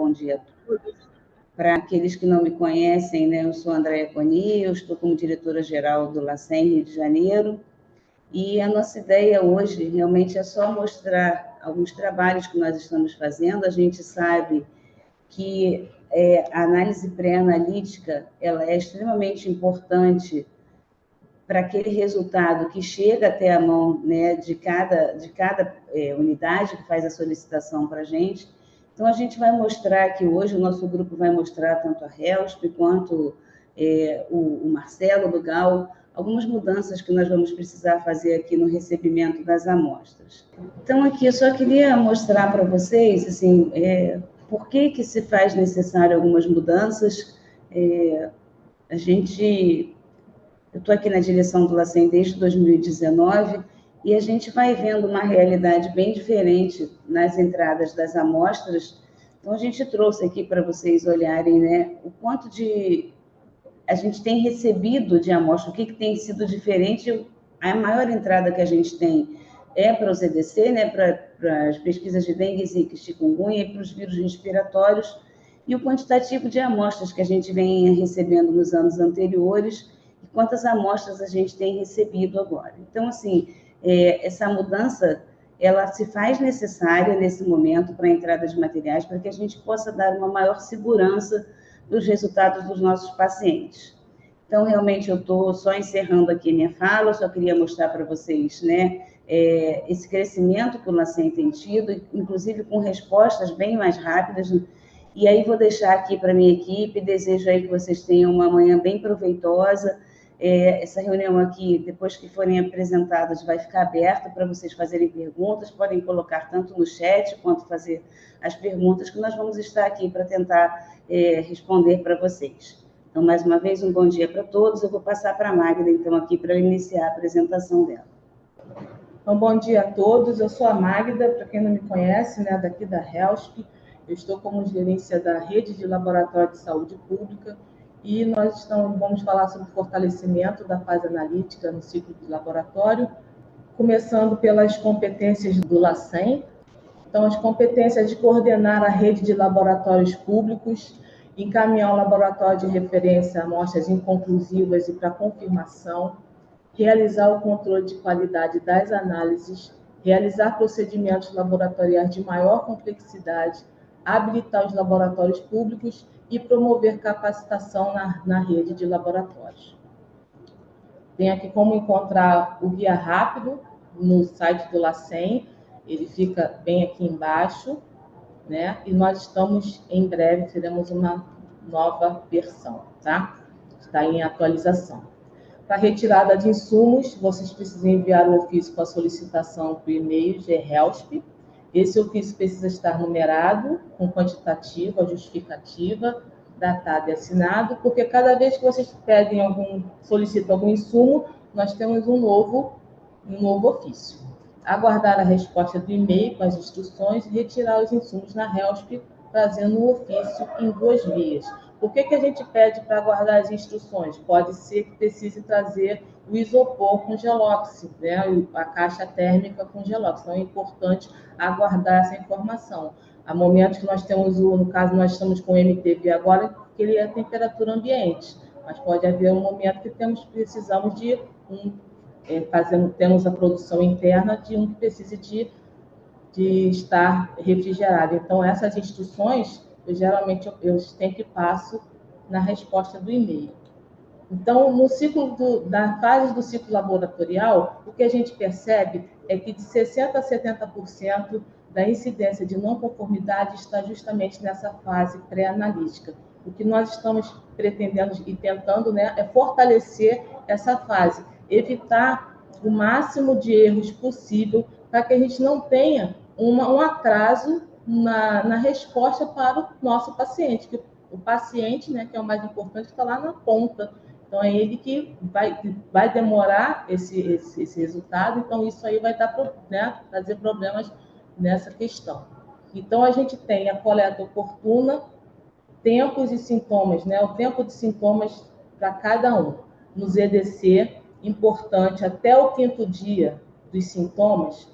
bom dia a todos. Para aqueles que não me conhecem, né, eu sou Andréia Coni, eu estou como diretora-geral do LACEN Rio de Janeiro, e a nossa ideia hoje realmente é só mostrar alguns trabalhos que nós estamos fazendo. A gente sabe que a análise pré-analítica ela é extremamente importante para aquele resultado que chega até a mão, né, de cada unidade que faz a solicitação para a gente. Então, a gente vai mostrar aqui hoje, o nosso grupo vai mostrar tanto a HELSP quanto o Marcelo do GAU, algumas mudanças que nós vamos precisar fazer aqui no recebimento das amostras. Então, aqui eu só queria mostrar para vocês, assim, por que se faz necessário algumas mudanças. Eu estou aqui na direção do LACEN desde 2019 e a gente vai vendo uma realidade bem diferente nas entradas das amostras. Então, a gente trouxe aqui para vocês olharem, né, o quanto a gente tem recebido de amostra, o que tem sido diferente. A maior entrada que a gente tem é para os EDC, né, para as pesquisas de dengue, zika, chikungunya e para os vírus respiratórios, e o quantitativo de amostras que a gente vem recebendo nos anos anteriores e quantas amostras a gente tem recebido agora. Então, assim, essa mudança, ela se faz necessária nesse momento para a entrada de materiais, para que a gente possa dar uma maior segurança dos resultados dos nossos pacientes. Então, realmente, eu estou só encerrando aqui minha fala, eu só queria mostrar para vocês, né, esse crescimento que o LACEN tem tido, inclusive com respostas bem mais rápidas. E aí vou deixar aqui para a minha equipe, desejo aí que vocês tenham uma manhã bem proveitosa. Essa reunião aqui, depois que forem apresentadas, vai ficar aberta para vocês fazerem perguntas, podem colocar tanto no chat quanto fazer as perguntas, que nós vamos estar aqui para tentar responder para vocês. Então, mais uma vez, um bom dia para todos. Eu vou passar para a Magda, então, aqui para iniciar a apresentação dela. Então, bom dia a todos. Eu sou a Magda, para quem não me conhece, né, daqui da HELSP. Eu estou como gerência da Rede de Laboratório de Saúde Pública e nós vamos falar sobre o fortalecimento da fase analítica no ciclo de laboratório, começando pelas competências do LACEN. Então, as competências de coordenar a rede de laboratórios públicos, encaminhar o laboratório de referência a amostras inconclusivas e para confirmação, realizar o controle de qualidade das análises, realizar procedimentos laboratoriais de maior complexidade, habilitar os laboratórios públicos e promover capacitação na rede de laboratórios. Tem aqui como encontrar o guia rápido no site do LACEN, ele fica bem aqui embaixo, né? E nós estamos, em breve, teremos uma nova versão, tá? Está em atualização. Para retirada de insumos, vocês precisam enviar o ofício com a solicitação por e-mail GHELSP. Esse ofício precisa estar numerado, com quantitativo, a justificativa, datado e assinado, porque cada vez que vocês solicitam algum insumo, nós temos um novo ofício. Aguardar a resposta do e-mail com as instruções e retirar os insumos na HELSP, trazendo o ofício em 2 vias. Por que a gente pede para aguardar as instruções? Pode ser que precise trazer o isopor com gelox, né? A caixa térmica com gelox. Então, é importante aguardar essa informação. Há momentos que nós temos, no caso, nós estamos com o MTV agora, que ele é a temperatura ambiente, mas pode haver um momento que precisamos de temos a produção interna de um que precise de estar refrigerado. Então, essas instruções, geralmente, eu sempre passo na resposta do e-mail. Então, no ciclo da fase do ciclo laboratorial, o que a gente percebe é que de 60% a 70% da incidência de não conformidade está justamente nessa fase pré-analítica. O que nós estamos pretendendo e tentando, né, é fortalecer essa fase, evitar o máximo de erros possível para que a gente não tenha um atraso na resposta para o nosso paciente, que o paciente, né, que é o mais importante, está lá na ponta. Então, é ele que vai demorar esse resultado, então isso aí vai trazer problemas nessa questão. Então, a gente tem a coleta oportuna, tempos e sintomas, né, o tempo de sintomas para cada um. Nos EDC, importante, até o 5º dia dos sintomas,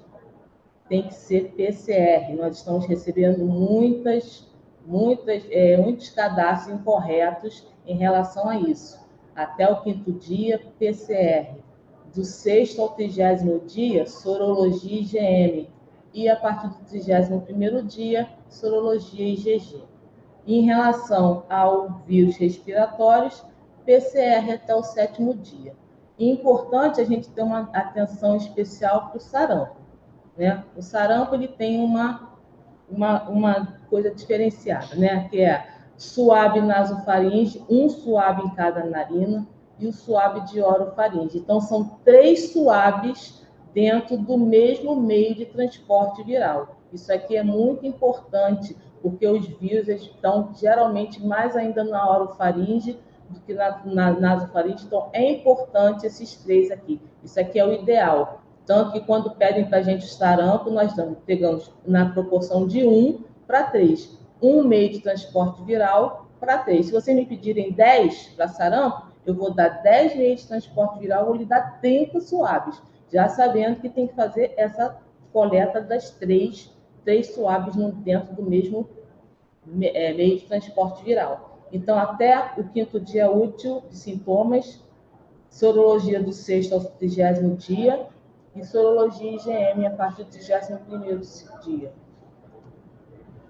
tem que ser PCR. Nós estamos recebendo muitas muitos cadastros incorretos em relação a isso. Até o 5º dia, PCR. Do 6º ao 30º dia, sorologia IgM. E a partir do 31º dia, sorologia IgG. Em relação ao vírus respiratórios, PCR até o 7º dia. E é importante a gente ter uma atenção especial para o sarampo, né? O sarampo ele tem uma coisa diferenciada, né? Que é suave nasofaringe, um suave em cada narina e o suave de orofaringe. Então, são 3 suaves dentro do mesmo meio de transporte viral. Isso aqui é muito importante, porque os vírus estão geralmente mais ainda na orofaringe do que na nasofaringe. Então, é importante esses 3 aqui. Isso aqui é o ideal. Tanto que quando pedem para a gente o sarampo, nós pegamos na proporção de 1 para 3. Um meio de transporte viral para 3. Se vocês me pedirem 10 para sarampo, eu vou dar 10 meios de transporte viral, vou lhe dar 30 suaves, já sabendo que tem que fazer essa coleta das 3 suaves dentro do mesmo meio de transporte viral. Então, até o 5º dia útil de sintomas, sorologia do 6º ao 30º dia, e sorologia IgM a partir do 31º dia.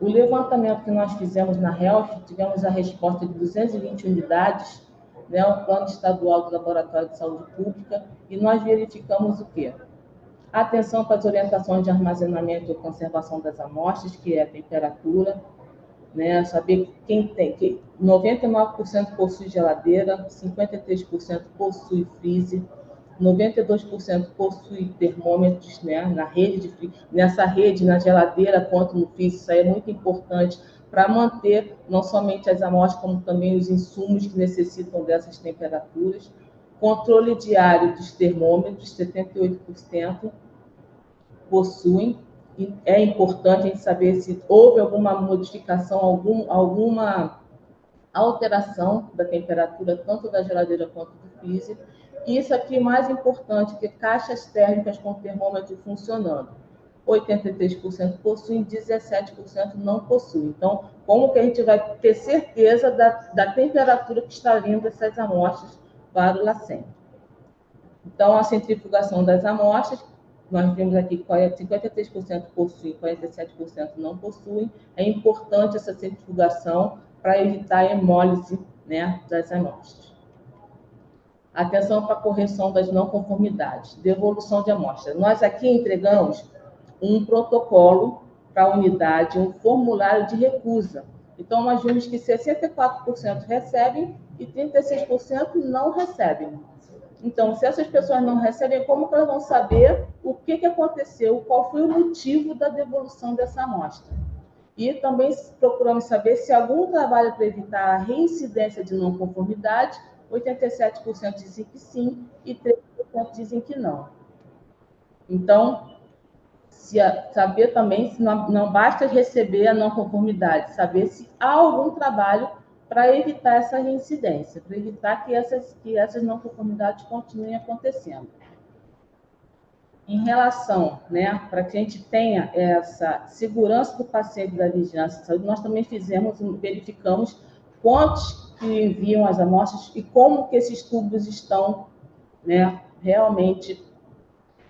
O levantamento que nós fizemos na HELF, tivemos a resposta de 220 unidades, né, o Plano Estadual do Laboratório de Saúde Pública, e nós verificamos o quê? Atenção para as orientações de armazenamento e conservação das amostras, que é a temperatura, né, saber quem tem, 99% possui geladeira, 53% possui freezer, 92% possui termômetros, né, nessa rede, na geladeira quanto no freezer. Isso aí é muito importante para manter não somente as amostras, como também os insumos que necessitam dessas temperaturas. Controle diário dos termômetros, 78% possuem. E é importante a gente saber se houve alguma modificação, alguma alteração da temperatura, tanto da geladeira quanto do freezer. E isso aqui, mais importante, que caixas térmicas com termômetro funcionando. 83% possuem, 17% não possuem. Então, como que a gente vai ter certeza da temperatura que está vindo essas amostras para o LACEN? Então, a centrifugação das amostras, nós vimos aqui que 53% possuem, 47% não possuem. É importante essa centrifugação para evitar a hemólise, né, das amostras. Atenção para a correção das não conformidades, devolução de amostras. Nós aqui entregamos um protocolo para a unidade, um formulário de recusa. Então, nós vimos que 64% recebem e 36% não recebem. Então, se essas pessoas não recebem, como que elas vão saber o que aconteceu, qual foi o motivo da devolução dessa amostra? E também procuramos saber se algum trabalho para evitar a reincidência de não conformidade. 87% dizem que sim e 3% dizem que não. Então, saber também se não basta receber a não conformidade, saber se há algum trabalho para evitar essa reincidência, para evitar que essas não conformidades continuem acontecendo. Em relação, né, para que a gente tenha essa segurança do paciente da vigilância de saúde, nós também verificamos quantos que enviam as amostras e como que esses tubos estão, né, realmente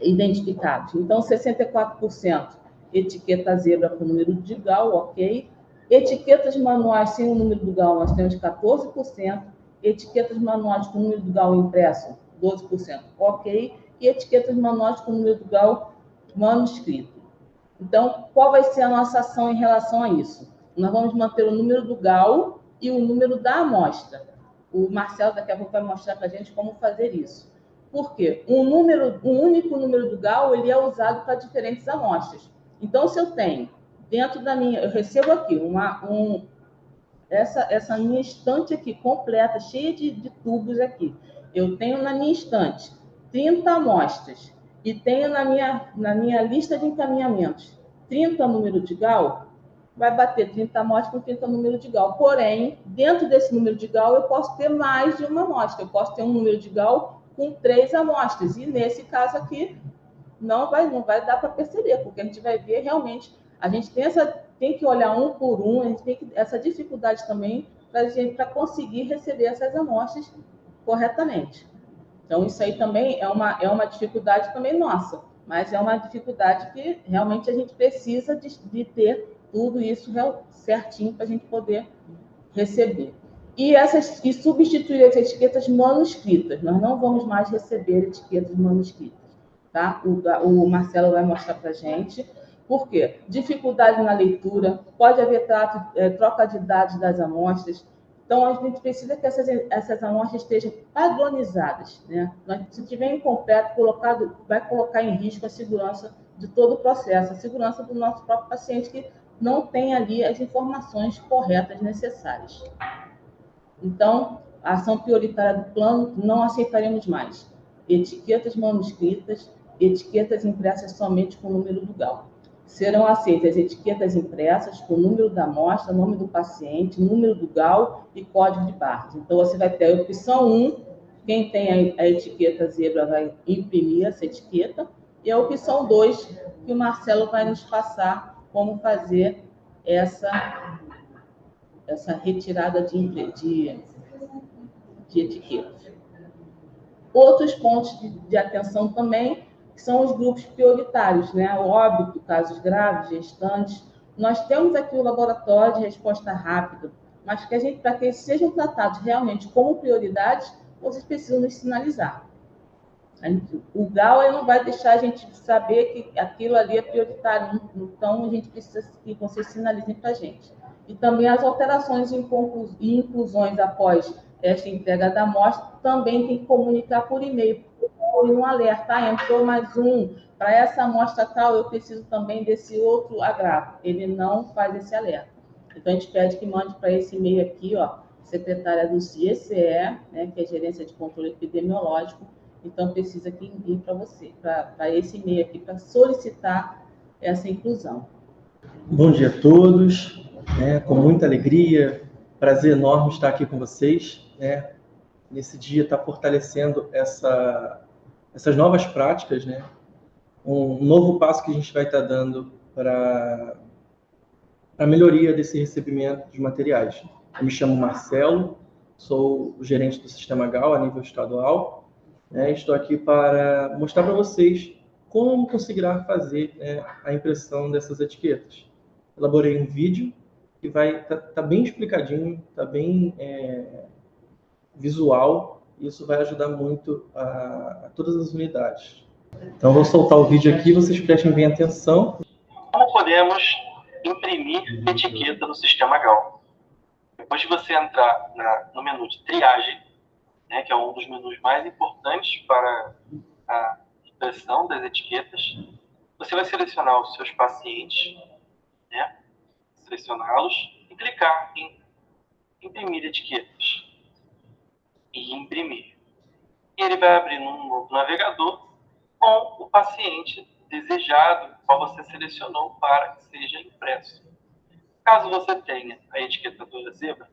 identificados. Então, 64% etiqueta zebra com número de GAL, ok. Etiquetas manuais sem o número do GAL, nós temos 14%. Etiquetas manuais com número do GAL impresso, 12%, ok. E etiquetas manuais com número do GAL manuscrito. Então, qual vai ser a nossa ação em relação a isso? Nós vamos manter o número do GAL e o número da amostra. O Marcelo daqui a pouco vai mostrar para a gente como fazer isso. Por quê? Um único número do GAL, ele é usado para diferentes amostras. Então, se eu tenho dentro da minha, eu recebo aqui essa minha estante aqui completa, cheia de tubos aqui. Eu tenho na minha estante 30 amostras e tenho na minha lista de encaminhamentos 30 números de GAL, vai bater 30 amostras com 30 números de GAL. Porém, dentro desse número de GAL, eu posso ter mais de uma amostra. Eu posso ter um número de GAL com 3 amostras. E nesse caso aqui, não vai dar para perceber, porque a gente vai ver realmente, a gente tem tem que olhar um por um, a gente tem essa dificuldade também para conseguir receber essas amostras corretamente. Então, isso aí também é uma dificuldade também nossa, mas é uma dificuldade que realmente a gente precisa de ter tudo isso certinho para a gente poder receber. E substituir as etiquetas manuscritas. Nós não vamos mais receber etiquetas manuscritas. Tá? O Marcelo vai mostrar para a gente. Por quê? Dificuldade na leitura, pode haver troca de dados das amostras. Então, a gente precisa que essas amostras estejam padronizadas. Né? Se tiver incompleto, vai colocar em risco a segurança de todo o processo, a segurança do nosso próprio paciente, que não tem ali as informações corretas necessárias. Então, a ação prioritária do plano, não aceitaremos mais etiquetas manuscritas, etiquetas impressas somente com o número do GAL. Serão aceitas etiquetas impressas com o número da amostra, nome do paciente, número do GAL e código de barras. Então, você vai ter a opção 1, quem tem a etiqueta zebra vai imprimir essa etiqueta, e a opção 2, que o Marcelo vai nos passar como fazer essa retirada de etiquetas. Outros pontos de atenção também, que são os grupos prioritários, né? O óbito, casos graves, gestantes. Nós temos aqui o laboratório de resposta rápida, mas para que eles sejam tratados realmente como prioridades, vocês precisam nos sinalizar. O GAL não vai deixar a gente saber que aquilo ali é prioritário, então a gente precisa que vocês sinalizem para a gente. E também as alterações e inclusões após esta entrega da amostra também tem que comunicar por e-mail, um alerta, entrou mais um, para essa amostra tal, eu preciso também desse outro agravo. Ele não faz esse alerta. Então, a gente pede que mande para esse e-mail aqui, ó, secretária do CIECE, né, que é Gerência de Controle Epidemiológico. Então, precisa que envie para você, para esse e-mail aqui, para solicitar essa inclusão. Bom dia a todos, com muita alegria, prazer enorme estar aqui com vocês, nesse dia estar fortalecendo essas novas práticas, um novo passo que a gente vai estar dando para a melhoria desse recebimento de materiais. Eu me chamo Marcelo, sou o gerente do Sistema GAL a nível estadual, estou aqui para mostrar para vocês como conseguirá fazer a impressão dessas etiquetas. Elaborei um vídeo que vai tá bem explicadinho, tá bem visual, e isso vai ajudar muito a todas as unidades. Então, vou soltar o vídeo aqui, vocês prestem bem atenção. Como podemos imprimir etiqueta no Sistema GAL? Depois de você entrar no menu de triagem, que é um dos menus mais importantes para a impressão das etiquetas, você vai selecionar os seus pacientes, selecioná-los e clicar em imprimir etiquetas e imprimir. E ele vai abrir num novo navegador com o paciente desejado, qual você selecionou para que seja impresso. Caso você tenha a etiquetadora zebra,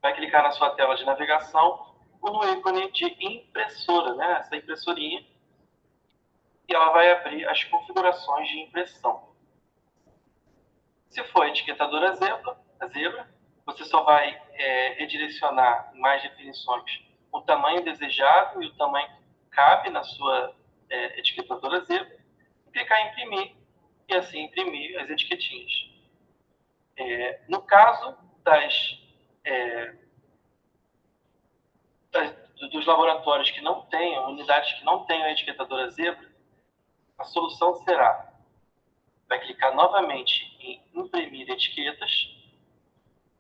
vai clicar na sua tela de navegação ou no ícone de impressora, essa impressorinha, e ela vai abrir as configurações de impressão. Se for a etiquetadora zebra, você só vai redirecionar em mais definições o tamanho desejado e o tamanho que cabe na sua etiquetadora zebra, e clicar em imprimir, e assim imprimir as etiquetinhas. No caso dos laboratórios que não tenham, unidades que não tenham a etiquetadora zebra, a solução será: vai clicar novamente em imprimir etiquetas.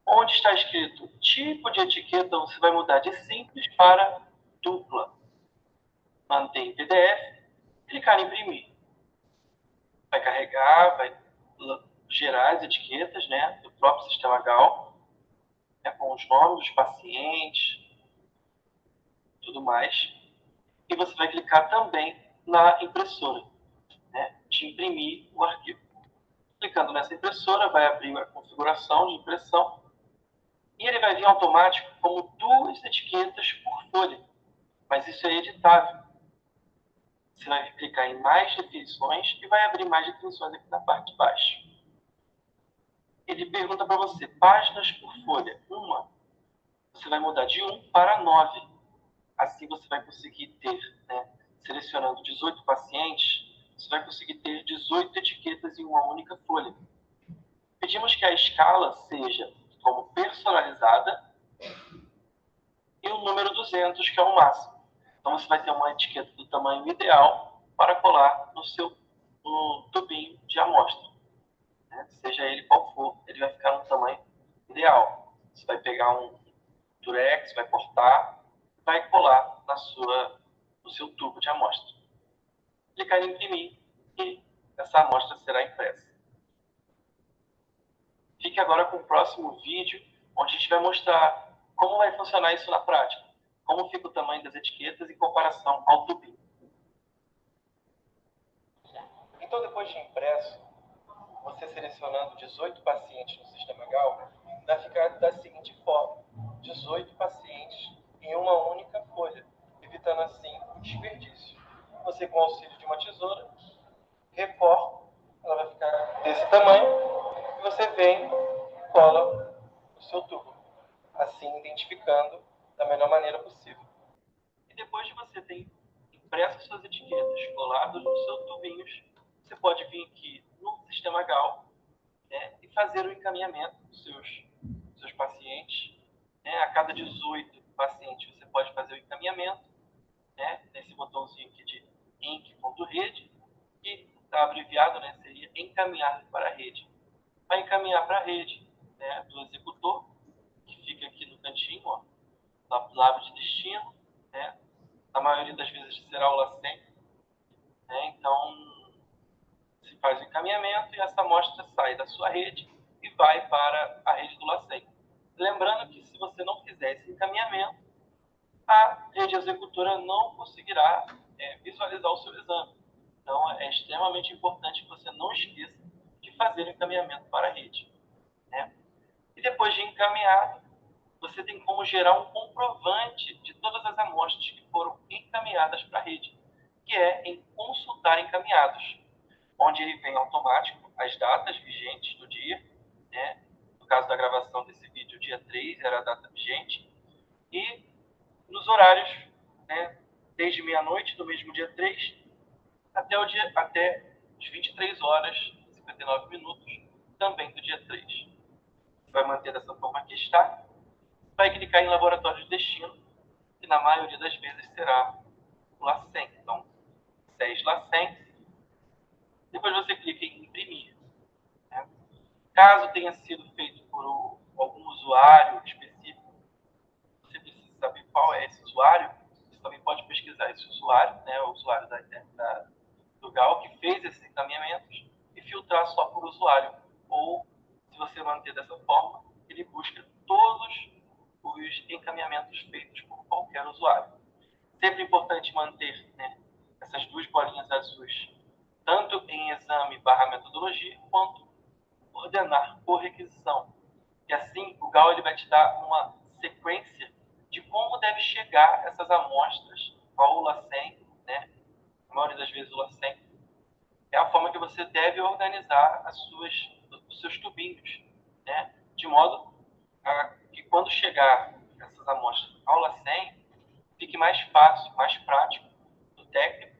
Onde está escrito tipo de etiqueta, você vai mudar de simples para dupla. Mantém PDF, clicar em imprimir. Vai carregar, vai gerar as etiquetas do próprio Sistema GAL, com os nomes dos pacientes, tudo mais. E você vai clicar também na impressora, de imprimir o arquivo. Clicando nessa impressora, vai abrir a configuração de impressão e ele vai vir automático como 2 etiquetas por folha, mas isso é editável. Você vai clicar em mais definições e vai abrir mais definições aqui na parte de baixo. Ele pergunta para você, páginas por folha. Você vai mudar de 1 para 9. Assim você vai conseguir ter, né, selecionando 18 pacientes, você vai conseguir ter 18 etiquetas em uma única folha. Pedimos que a escala seja como personalizada e o número 200, que é o máximo. Então você vai ter uma etiqueta do tamanho ideal para colar no tubinho de amostra. Né? Seja ele qual for, ele vai ficar no tamanho ideal. Você vai pegar um durex, vai cortar, vai colar no seu tubo de amostra. Clicar em imprimir e essa amostra será impressa. Fique agora com o próximo vídeo, onde a gente vai mostrar como vai funcionar isso na prática. Como fica o tamanho das etiquetas em comparação ao tubinho. Então, depois de impresso, você selecionando 18 pacientes no sistema GAL, vai ficar da seguinte forma: 18 pacientes em uma única folha, evitando assim o desperdício. Você, com o auxílio de uma tesoura, recorta, ela vai ficar desse tamanho, e você vem e cola o seu tubo, assim identificando da melhor maneira possível. E depois de você ter impresso suas etiquetas, colado nos seus tubinhos, você pode vir aqui no sistema GAL, né, e fazer o encaminhamento dos seus pacientes. Né? A cada 18 pacientes você pode fazer o encaminhamento, né, nesse botãozinho aqui de enc.rede, que está abreviado, né, seria encaminhar para a rede. Vai encaminhar para a rede, né, do executor, que fica aqui no cantinho, ó, lado de destino, né? Na maioria das vezes será o LACEN, né? Então, se faz o encaminhamento e essa amostra sai da sua rede e vai para a rede do LACEN. Lembrando que se você não fizer esse encaminhamento, a rede executora não conseguirá visualizar o seu exame. Então, é extremamente importante que você não esqueça de fazer o encaminhamento para a rede. Né? E depois de encaminhado, você tem como gerar um comprovante de todas as amostras que foram encaminhadas para a rede, que é em consultar encaminhados, onde ele vem automático as datas vigentes do dia, né? No caso da gravação desse vídeo, dia 3 era a data vigente, e nos horários, né, desde meia-noite do mesmo dia 3 até as 23 horas e 59 minutos, também do dia 3. Vai manter dessa forma que está. Vai clicar em laboratório de destino, que na maioria das vezes será o LACEN. Então, SES LACEN. Depois você clica em imprimir. Né? Caso tenha sido feito por algum usuário específico, você precisa saber qual é esse usuário. Você também pode pesquisar esse usuário, né, o usuário do GAL que fez esses encaminhamentos, e filtrar só por usuário. Ou, se você manter dessa forma, ele busca todos os encaminhamentos feitos por qualquer usuário. Sempre importante manter, né, essas duas bolinhas azuis, tanto em exame / metodologia, quanto ordenar por requisição. E assim, o GAL ele vai te dar uma sequência de como deve chegar essas amostras ao LACEN, né? A maioria das vezes o LACEN é a forma que você deve organizar os seus tubinhos, né? De modo que quando chegar essas amostras ao LACEN, fique mais fácil, mais prático do técnico,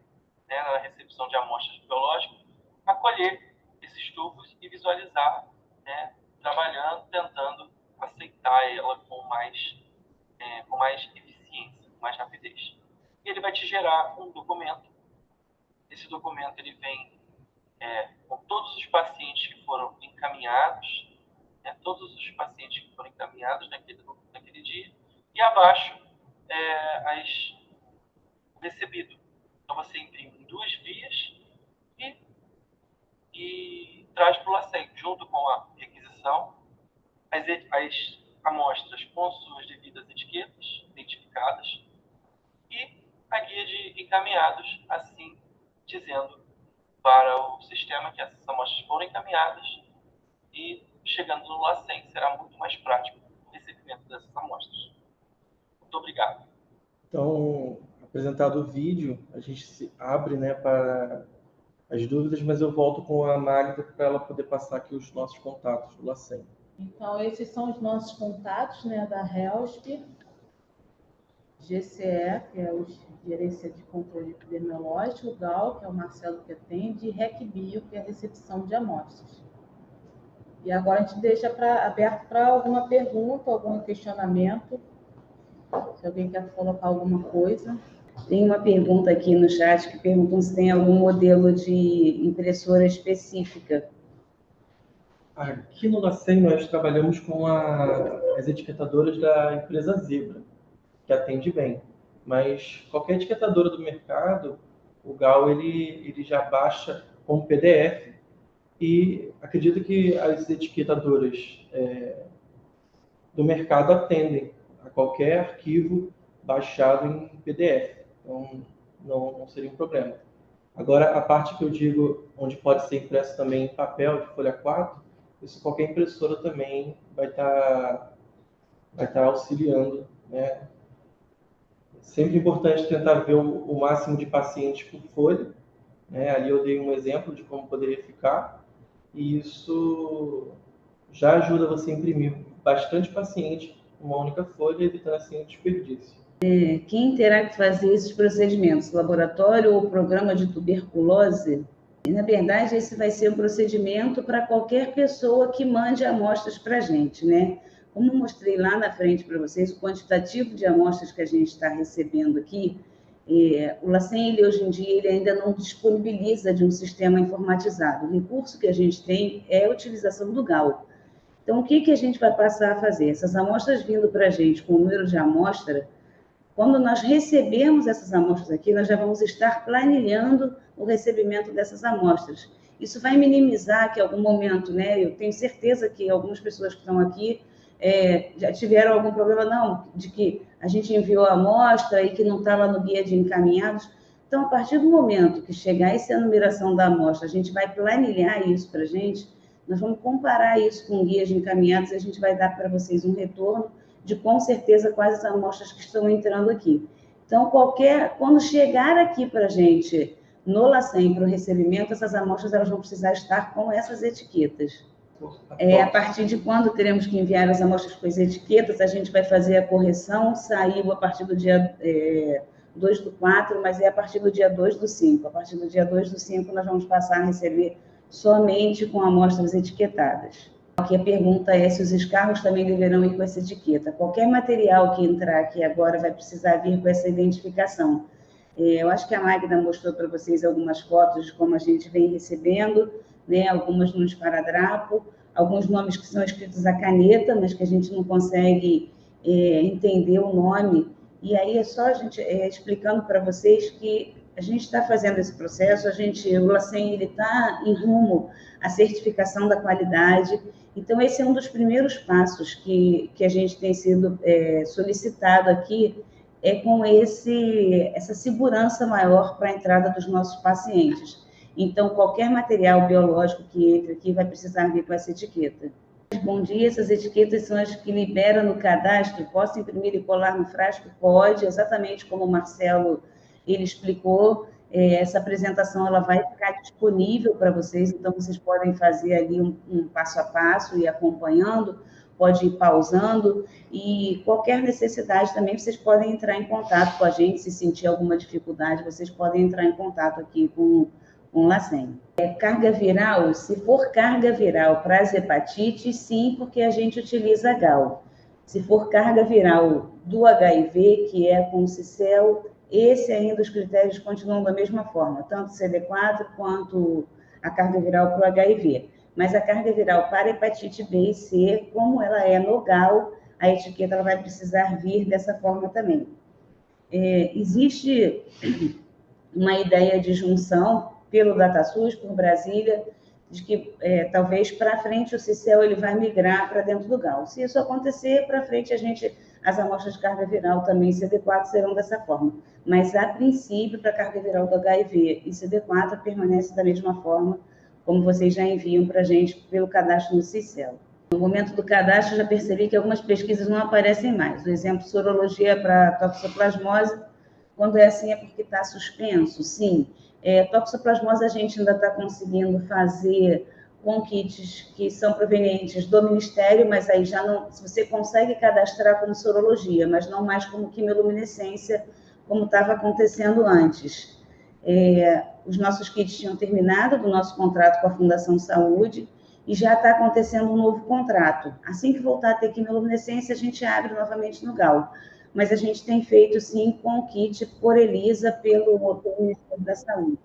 né, na recepção de amostras biológicas, acolher esses tubos e visualizar, né, trabalhando, tentando aceitar ela com mais eficiência, com mais rapidez. E ele vai te gerar um documento. Esse documento ele vem com todos os pacientes que foram encaminhados, né, todos os pacientes que foram encaminhados naquele dia, e abaixo o recebido. Então você imprime em 2 vias e traz para o LACEN, junto com a requisição, as amostras com suas devidas etiquetas identificadas e a guia de encaminhados, assim dizendo para o sistema que essas amostras foram encaminhadas, e chegando no LACEN será muito mais prático o recebimento dessas amostras. Muito obrigado. Então, apresentado o vídeo, a gente se abre, né, para as dúvidas, mas eu volto com a Magda para ela poder passar aqui os nossos contatos do LACEN. Então, esses são os nossos contatos, né, da HELSP, GCE, que é o Gerência de Controle Epidemiológico, o GAL, que é o Marcelo que atende, e RecBio, que é a recepção de amostras. E agora a gente deixa aberto para alguma pergunta, algum questionamento, se alguém quer colocar alguma coisa. Tem uma pergunta aqui no chat que perguntam se tem algum modelo de impressora específica. Aqui no LACEN nós trabalhamos com as etiquetadoras da empresa Zebra, que atende bem. Mas qualquer etiquetadora do mercado, o GAL ele já baixa como PDF e acredito que as etiquetadoras do mercado atendem a qualquer arquivo baixado em PDF. Então, não seria um problema. Agora, a parte que eu digo, onde pode ser impresso também em papel, de folha 4, isso qualquer impressora também vai estar auxiliando, né? Sempre importante tentar ver o máximo de pacientes por folha, né? Ali eu dei um exemplo de como poderia ficar, e isso já ajuda você a imprimir bastante paciente numa única folha, evitando assim o desperdício. Quem terá que fazer esses procedimentos? Laboratório ou programa de tuberculose? E, na verdade, esse vai ser um procedimento para qualquer pessoa que mande amostras para a gente, né? Como eu mostrei lá na frente para vocês, o quantitativo de amostras que a gente está recebendo aqui, o LACEN, ele, hoje em dia, ele ainda não disponibiliza de um sistema informatizado. O recurso que a gente tem é a utilização do GAL. Então, o que a gente vai passar a fazer? Essas amostras vindo para a gente com o número de amostra, quando nós recebemos essas amostras aqui, nós já vamos estar planilhando o recebimento dessas amostras. Isso vai minimizar que, em algum momento, né, eu tenho certeza que algumas pessoas que estão aqui já tiveram algum problema, não, de que a gente enviou a amostra e que não estava no guia de encaminhados. Então, a partir do momento que chegar essa numeração da amostra, a gente vai planilhar isso para a gente, nós vamos comparar isso com guias de encaminhados e a gente vai dar para vocês um retorno de, com certeza, quais as amostras que estão entrando aqui. Então, quando chegar aqui para a gente no LACEN para o recebimento, essas amostras elas vão precisar estar com essas etiquetas. A partir de quando teremos que enviar as amostras com as etiquetas, a gente vai fazer a correção, saiu a partir do dia 2/4, mas é a partir do dia 2/5. A partir do dia 2/5, nós vamos passar a receber somente com amostras etiquetadas. Aqui a pergunta é se os escarros também deverão ir com essa etiqueta. Qualquer material que entrar aqui agora vai precisar vir com essa identificação. Eu acho que a Magda mostrou para vocês algumas fotos de como a gente vem recebendo, né? Algumas no esparadrapo, alguns nomes que são escritos à caneta, mas que a gente não consegue entender o nome. E aí é só a gente explicando para vocês que a gente está fazendo esse processo, o LACEN está em rumo à certificação da qualidade. Então, esse é um dos primeiros passos que a gente tem sido solicitado aqui, com essa segurança maior para a entrada dos nossos pacientes. Então, qualquer material biológico que entre aqui vai precisar vir com essa etiqueta. Bom dia, essas etiquetas são as que liberam no cadastro? Posso imprimir e colar no frasco? Pode, exatamente como o Marcelo ele explicou. Essa apresentação ela vai ficar disponível para vocês, então vocês podem fazer ali um passo a passo e acompanhando, pode ir pausando, e qualquer necessidade também vocês podem entrar em contato com a gente, se sentir alguma dificuldade, vocês podem entrar em contato aqui com o LACEN. Carga viral, se for carga viral para as hepatites, sim, porque a gente utiliza GAL. Se for carga viral do HIV, que é com o CICEL, esse ainda os critérios continuam da mesma forma, tanto CD4 quanto a carga viral para o HIV. Mas a carga viral para hepatite B e C, como ela é no GAL, a etiqueta ela vai precisar vir dessa forma também. Existe uma ideia de junção pelo DataSUS, por Brasília, de que talvez para frente o CICEL ele vai migrar para dentro do GAL. Se isso acontecer, para frente as amostras de carga viral também CD4 serão dessa forma. Mas, a princípio, para a carga viral do HIV e CD4 permanece da mesma forma, como vocês já enviam para a gente pelo cadastro no CICEL. No momento do cadastro, já percebi que algumas pesquisas não aparecem mais. O exemplo, sorologia para toxoplasmose, Quando é assim, é porque está suspenso, sim. Toxoplasmose a gente ainda está conseguindo fazer com kits que são provenientes do Ministério, mas aí já não, você consegue cadastrar como sorologia, mas não mais como quimiluminescência, como estava acontecendo antes. Os nossos kits tinham terminado do nosso contrato com a Fundação Saúde e já está acontecendo um novo contrato. Assim que voltar a ter quimiluminescência, a gente abre novamente no GAL. Mas a gente tem feito, sim, com o kit por ELISA pelo Ministério da Saúde.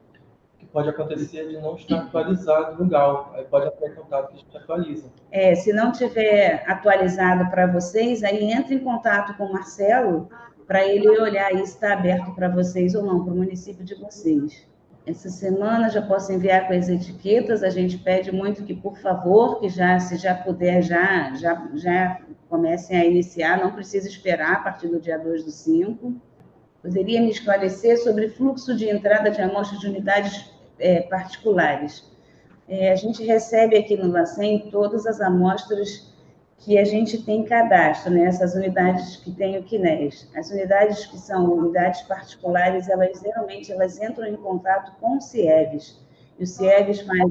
Que pode acontecer de não estar atualizado no GAL, aí pode entrar em contato que a gente atualiza. Se não tiver atualizado para vocês, aí entra em contato com o Marcelo para ele olhar aí se está aberto para vocês ou não, para o município de vocês. Essa semana já posso enviar com as etiquetas, a gente pede muito que, por favor, que se já puder, já comecem a iniciar, não precisa esperar a partir do dia 2/5. Poderia me esclarecer sobre fluxo de entrada de amostras de unidades particulares? A gente recebe aqui no LACEN todas as amostras que a gente tem cadastro, né? Essas unidades que tem o CNES. As unidades que são unidades particulares, geralmente entram em contato com o CIEVES. E o CIEVES faz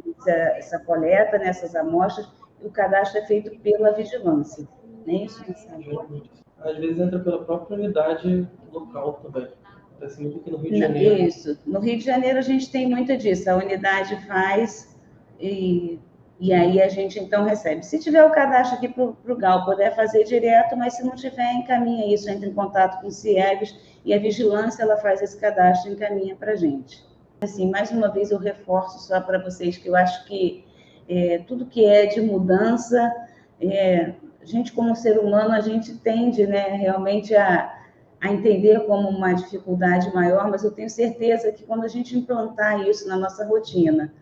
essa coleta nessas amostras e o cadastro é feito pela vigilância. Não é isso, Marcelo? Às vezes entra pela própria unidade local também. Acontece muito aqui no Rio de Janeiro. Isso. No Rio de Janeiro a gente tem muito disso. A unidade faz e aí a gente então recebe. Se tiver o cadastro aqui para o GAL, poder fazer direto, mas se não tiver, encaminha isso, entra em contato com o CIEVES e a vigilância ela faz esse cadastro e encaminha para a gente. Assim, mais uma vez eu reforço só para vocês que eu acho que tudo que é de mudança, a gente como ser humano, a gente tende, né, realmente a entender como uma dificuldade maior, mas eu tenho certeza que quando a gente implantar isso na nossa rotina,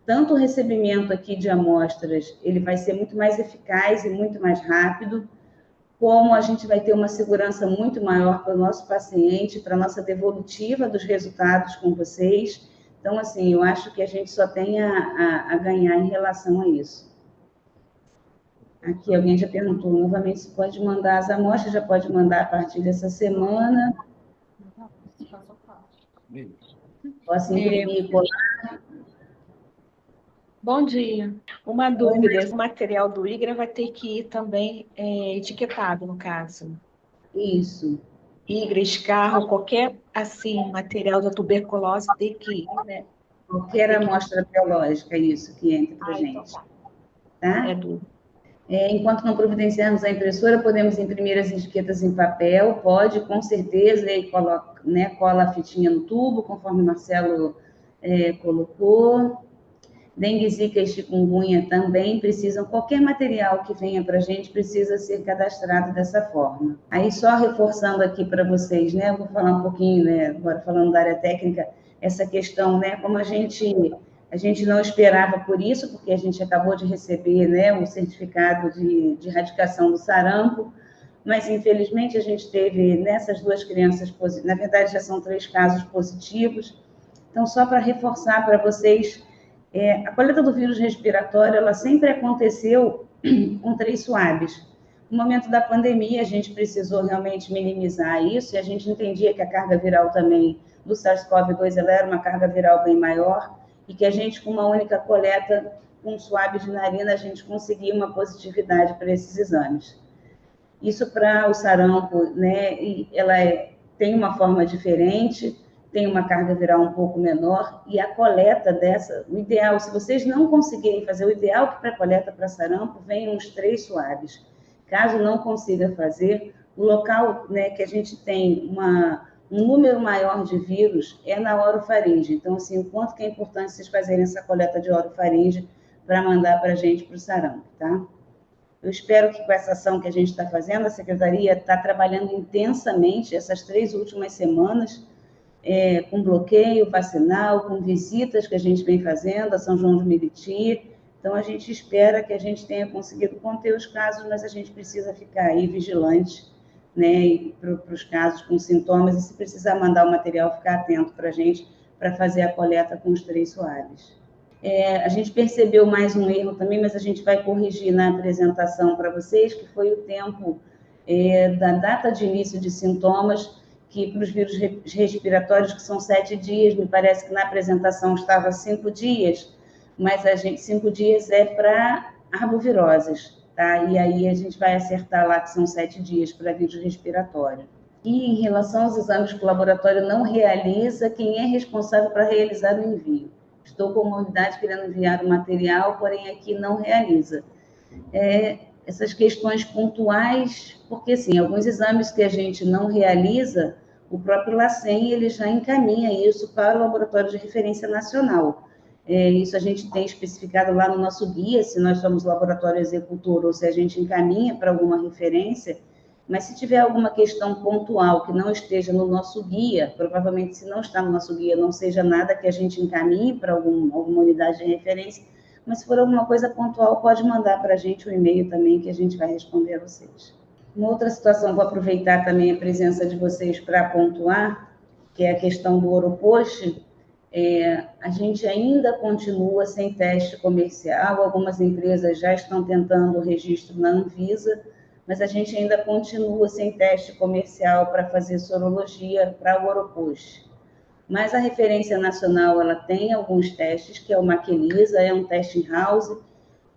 tanto o recebimento aqui de amostras, ele vai ser muito mais eficaz e muito mais rápido, como a gente vai ter uma segurança muito maior para o nosso paciente, para a nossa devolutiva dos resultados com vocês. Então, assim, eu acho que a gente só tem a ganhar em relação a isso. Aqui alguém já perguntou novamente se pode mandar as amostras, já pode mandar a partir dessa semana. Posso imprimir e colar? Bom dia. Uma dúvida, o material do IGRA vai ter que ir também etiquetado, no caso. Isso. IGRA, escarro, qualquer, assim, material da tuberculose tem que ir, né? Qualquer amostra biológica, isso, que entra para a gente. Então tá? É dúvida. Enquanto não providenciarmos a impressora, podemos imprimir as etiquetas em papel, pode, com certeza, e coloca, né, cola a fitinha no tubo, conforme o Marcelo colocou. Dengue, zika e chikungunya também precisam, qualquer material que venha para a gente precisa ser cadastrado dessa forma. Aí, só reforçando aqui para vocês, né, eu vou falar um pouquinho, né, agora falando da área técnica, essa questão, né, como a gente não esperava por isso, porque a gente acabou de receber, né, o certificado de erradicação do sarampo, mas, infelizmente, a gente teve nessas 2 crianças, na verdade, já são 3 casos positivos. Então, só para reforçar para vocês, a coleta do vírus respiratório, ela sempre aconteceu com 3 swabs. No momento da pandemia, a gente precisou realmente minimizar isso, e a gente entendia que a carga viral também do SARS-CoV-2 ela era uma carga viral bem maior, e que a gente, com uma única coleta, com um swab de narina, a gente conseguia uma positividade para esses exames. Isso para o sarampo, né, ela tem uma forma diferente, tem uma carga viral um pouco menor, e a coleta dessa, o ideal, se vocês não conseguirem fazer, o ideal que para a coleta para sarampo, venham uns 3 swabs. Caso não consiga fazer, o local, né, que a gente tem um número maior de vírus é na orofaringe. Então, assim, o quanto que é importante vocês fazerem essa coleta de orofaringe para mandar para a gente para o sarampo, tá? Eu espero que com essa ação que a gente está fazendo, a Secretaria está trabalhando intensamente essas 3 últimas semanas, com bloqueio vacinal, com visitas que a gente vem fazendo a São João de Meriti. Então, a gente espera que a gente tenha conseguido conter os casos, mas a gente precisa ficar aí vigilante, né, para os casos com sintomas, e se precisar mandar o material, ficar atento para a gente, para fazer a coleta com os 3 swabs. A gente percebeu mais um erro também, mas a gente vai corrigir na apresentação para vocês, que foi o tempo da data de início de sintomas, que para os vírus respiratórios, que são 7 dias, me parece que na apresentação estava 5 dias, mas 5 dias é para arboviroses, tá? E aí a gente vai acertar lá que são 7 dias para vírus respiratório. E em relação aos exames que o laboratório não realiza, quem é responsável para realizar o envio? Estou com uma unidade querendo enviar o material, porém aqui não realiza. Essas questões pontuais, porque assim, alguns exames que a gente não realiza, o próprio LACEN ele já encaminha isso para o laboratório de referência nacional. Isso a gente tem especificado lá no nosso guia, se nós somos laboratório executor ou se a gente encaminha para alguma referência, mas se tiver alguma questão pontual que não esteja no nosso guia, provavelmente se não está no nosso guia, não seja nada que a gente encaminhe para alguma unidade de referência, mas se for alguma coisa pontual, pode mandar para a gente um e-mail também, que a gente vai responder a vocês. Uma outra situação, vou aproveitar também a presença de vocês para pontuar, que é a questão do Oropost. A gente ainda continua sem teste comercial, algumas empresas já estão tentando o registro na Anvisa, mas a gente ainda continua sem teste comercial para fazer sorologia para o Oropost. Mas a referência nacional, ela tem alguns testes, que é o Maquelisa, é um teste in-house.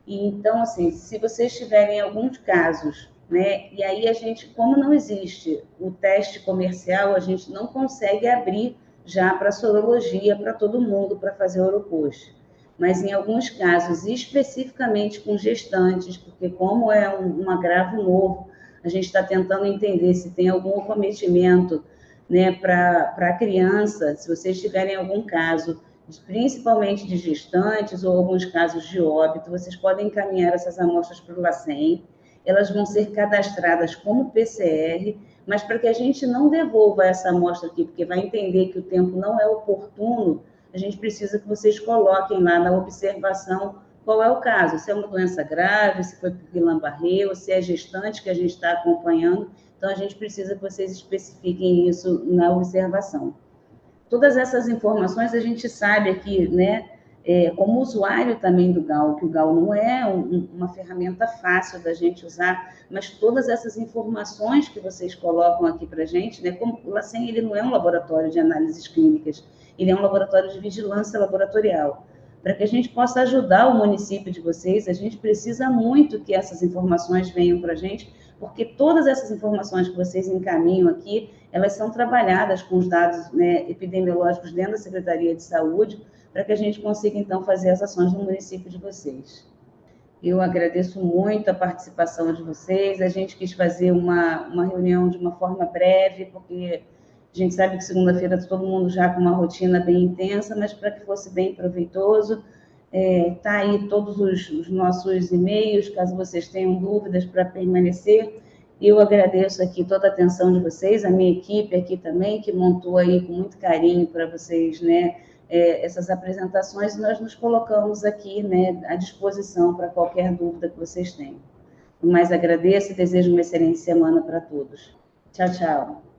E então, assim, se vocês tiverem alguns casos, né, e aí a gente, como não existe o teste comercial, a gente não consegue abrir já para sorologia para todo mundo, para fazer o Oropost. Mas em alguns casos, especificamente com gestantes, porque como é um agravo novo, a gente está tentando entender se tem algum acometimento, né, para a criança, se vocês tiverem algum caso, principalmente de gestantes ou alguns casos de óbito, vocês podem encaminhar essas amostras para o LACEN, elas vão ser cadastradas como PCR, mas para que a gente não devolva essa amostra aqui, porque vai entender que o tempo não é oportuno, a gente precisa que vocês coloquem lá na observação qual é o caso, se é uma doença grave, se foi por Guillain-Barré, ou se é gestante que a gente está acompanhando. Então, a gente precisa que vocês especifiquem isso na observação. Todas essas informações a gente sabe aqui, né, como usuário também do GAL, que o GAL não é uma ferramenta fácil da gente usar, mas todas essas informações que vocês colocam aqui para a gente, né, como o LACEN ele não é um laboratório de análises clínicas, ele é um laboratório de vigilância laboratorial. Para que a gente possa ajudar o município de vocês, a gente precisa muito que essas informações venham para a gente, porque todas essas informações que vocês encaminham aqui, elas são trabalhadas com os dados, né, epidemiológicos dentro da Secretaria de Saúde, para que a gente consiga, então, fazer as ações no município de vocês. Eu agradeço muito a participação de vocês, a gente quis fazer uma reunião de uma forma breve, porque a gente sabe que segunda-feira está todo mundo já com uma rotina bem intensa, mas para que fosse bem proveitoso, tá aí todos os nossos e-mails, caso vocês tenham dúvidas para permanecer. Eu agradeço aqui toda a atenção de vocês, a minha equipe aqui também, que montou aí com muito carinho para vocês, né, essas apresentações, e nós nos colocamos aqui, né, à disposição para qualquer dúvida que vocês tenham. No mais, agradeço e desejo uma excelente semana para todos. Tchau, tchau.